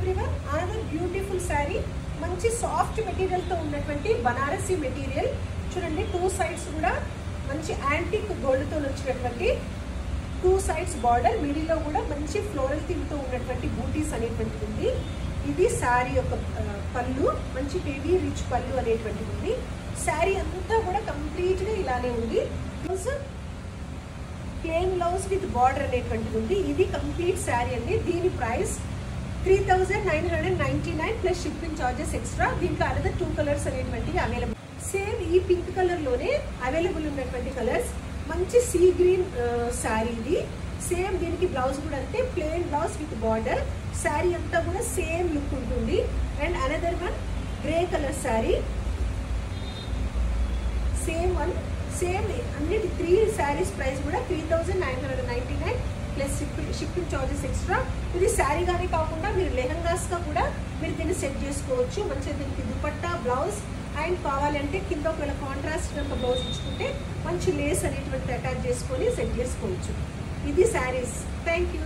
Everyone, another beautiful sari. మంచి soft material తో ఉన్నటువంటి బనారసి మెటీరియల్. చూడండి, 2 సైడ్స్ కూడా మంచి యాంటిక్ గోల్డ్ తో వచ్చినటువంటి 2 సైడ్స్ బార్డర్, మిడిల్ లో కూడా మంచి ఫ్లోరల్ థీమ్ తో ఉన్నటువంటి బూటీస్ అనేటువంటిది ఉంది. ఇది శారీ యొక్క పళ్ళు, మంచి హెవీ రిచ్ పళ్ళు అనేటువంటిది ఉంది. శారీ అంతా కూడా కంప్లీట్ గా ఇలానే ఉంది. ప్లెయిన్ బ్లౌజ్ విత్ బార్డర్ అనేటువంటిది ఉంది. ఇది కంప్లీట్ శారీ అండి. దీని price 3999 plus shipping charges extra. దీంట్లో అనదర్ 2 కలర్స్ అనేటువంటివి అవైలబుల్. సేమ్ ఈ పింక్ కలర్ లోనే అవైలబుల్ ఉన్నటువంటి కలర్స్. మంచి సీ గ్రీన్ శారీ ఇది. సేమ్ దీనికి బ్లౌజ్ కూడా అంతే, plain blouse with border. Sari అంతా కూడా సేమ్ లుక్ ఉంటుంది. And another one grey colour sari, same one, same అన్నిటి 3 శారీస్ ప్రైస్ కూడా 3999 ప్లస్ షిప్పింగ్ చార్జెస్ ఎక్స్ట్రా. ఇది శారీగానే కాకుండా మీరు లెహంగాస్ గా కూడా మీరు దీన్ని సెట్ చేసుకోవచ్చు. మంచిగా దీనికి దుపట్టా, బ్లౌజ్ అండ్ కావాలంటే కింద ఒకవేళ కాంట్రాస్ట్ కనుక బ్లౌజ్ ఇచ్చుకుంటే మంచి లేస్ అనేటువంటి అటాచ్ చేసుకొని సెట్ చేసుకోవచ్చు. ఇది శారీస్. Thank you.